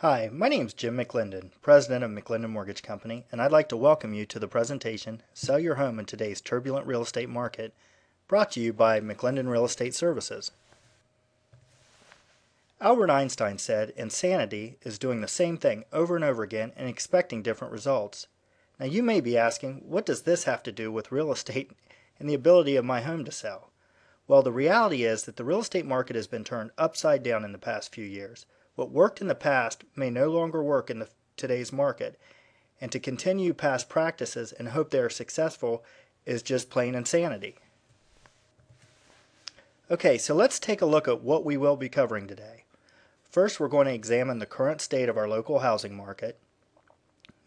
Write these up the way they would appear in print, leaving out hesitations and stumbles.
Hi, my name is Jim McLendon, President of McLendon Mortgage Company, and I'd like to welcome you to the presentation, Sell Your Home in Today's Turbulent Real Estate Market, brought to you by McLendon Real Estate Services. Albert Einstein said, insanity is doing the same thing over and over again and expecting different results. Now you may be asking, what does this have to do with real estate and the ability of my home to sell? Well, the reality is that the real estate market has been turned upside down in the past few years. What worked in the past may no longer work in today's market, and to continue past practices and hope they are successful is just plain insanity. Okay, so let's take a look at what we will be covering today. First, we're going to examine the current state of our local housing market.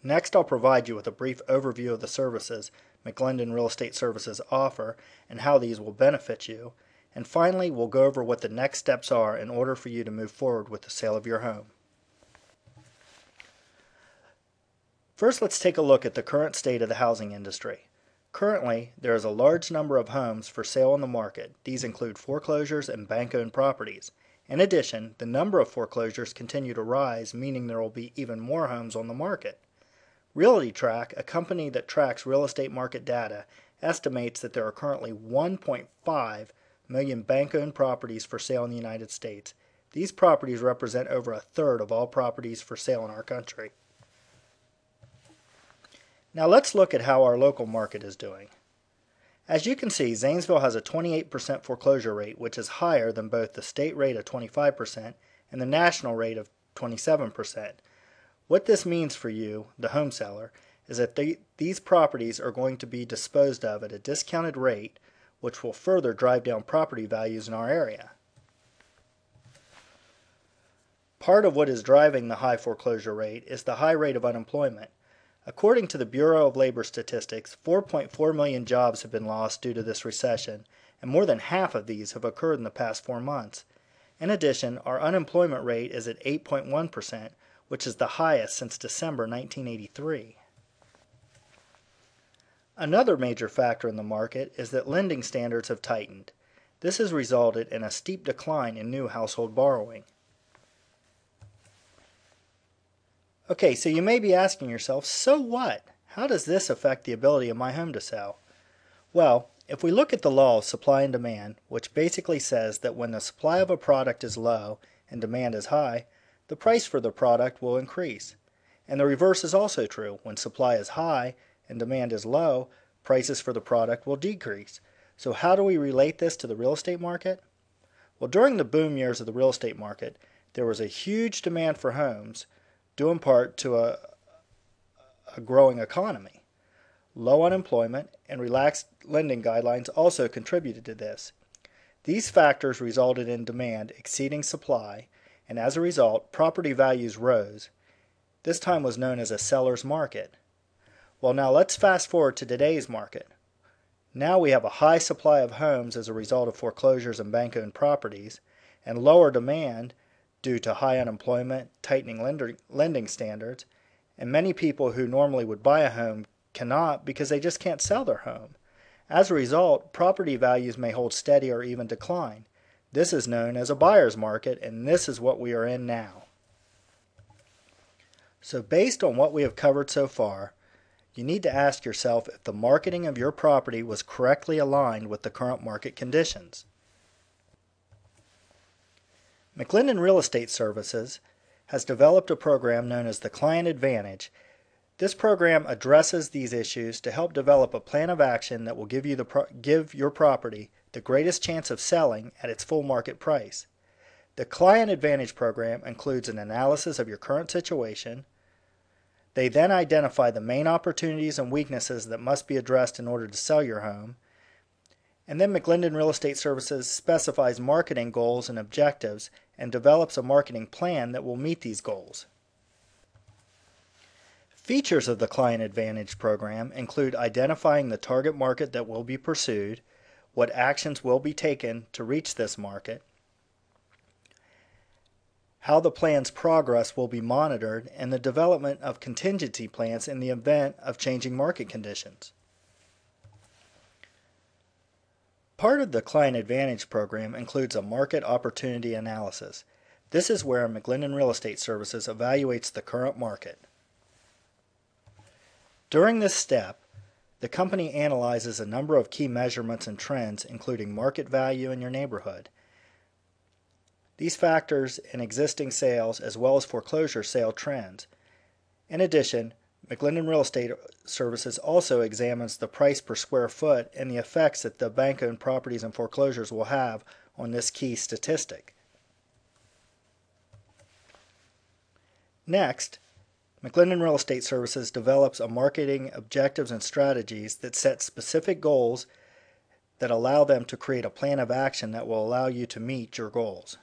Next, I'll provide you with a brief overview of the services McLendon Real Estate Services offer and how these will benefit you. And finally, we'll go over what the next steps are in order for you to move forward with the sale of your home. First, let's take a look at the current state of the housing industry. Currently, there is a large number of homes for sale on the market. These include foreclosures and bank-owned properties. In addition, the number of foreclosures continue to rise, meaning there will be even more homes on the market. RealityTrack, a company that tracks real estate market data, estimates that there are currently 1.5 million bank-owned properties for sale in the United States. These properties represent over a third of all properties for sale in our country. Now let's look at how our local market is doing. As you can see, Zanesville has a 28% foreclosure rate, which is higher than both the state rate of 25% and the national rate of 27%. What this means for you, the home seller, is that these properties are going to be disposed of at a discounted rate, which will further drive down property values in our area. Part of what is driving the high foreclosure rate is the high rate of unemployment. According to the Bureau of Labor Statistics, 4.4 million jobs have been lost due to this recession, and more than half of these have occurred in the past 4 months. In addition, our unemployment rate is at 8.1%, which is the highest since December 1983. Another major factor in the market is that lending standards have tightened. This has resulted in a steep decline in new household borrowing. Okay, so you may be asking yourself, so what? How does this affect the ability of my home to sell? Well, if we look at the law of supply and demand, which basically says that when the supply of a product is low and demand is high, the price for the product will increase. And the reverse is also true. When supply is high and demand is low, prices for the product will decrease. So how do we relate this to the real estate market? Well, during the boom years of the real estate market, there was a huge demand for homes, due in part to a growing economy. Low unemployment and relaxed lending guidelines also contributed to this. These factors resulted in demand exceeding supply, and as a result, property values rose. This time was known as a seller's market. Well, now let's fast forward to today's market. Now we have a high supply of homes as a result of foreclosures and bank-owned properties, and lower demand due to high unemployment, tightening lending standards, and many people who normally would buy a home cannot because they just can't sell their home. As a result, property values may hold steady or even decline. This is known as a buyer's market, and this is what we are in now. So based on what we have covered so far, you need to ask yourself if the marketing of your property was correctly aligned with the current market conditions. McLendon Real Estate Services has developed a program known as the Client Advantage. This program addresses these issues to help develop a plan of action that will give your property the greatest chance of selling at its full market price. The Client Advantage program includes an analysis of your current situation. They then identify the main opportunities and weaknesses that must be addressed in order to sell your home. And then McLendon Real Estate Services specifies marketing goals and objectives and develops a marketing plan that will meet these goals. Features of the Client Advantage program include identifying the target market that will be pursued, what actions will be taken to reach this market, how the plan's progress will be monitored, and the development of contingency plans in the event of changing market conditions. Part of the Client Advantage program includes a market opportunity analysis. This is where McLendon Real Estate Services evaluates the current market. During this step, the company analyzes a number of key measurements and trends, including market value in your neighborhood. These factors in existing sales as well as foreclosure sale trends. In addition, McLendon Real Estate Services also examines the price per square foot and the effects that the bank-owned properties and foreclosures will have on this key statistic. Next, McLendon Real Estate Services develops a marketing objectives and strategies that set specific goals that allow them to create a plan of action that will allow you to meet your goals.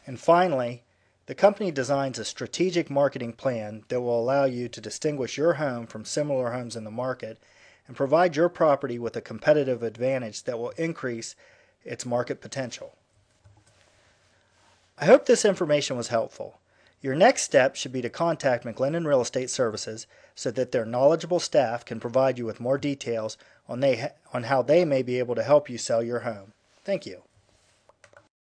And finally, the company designs a strategic marketing plan that will allow you to distinguish your home from similar homes in the market and provide your property with a competitive advantage that will increase its market potential. I hope this information was helpful. Your next step should be to contact McLendon Real Estate Services so that their knowledgeable staff can provide you with more details on how they may be able to help you sell your home. Thank you.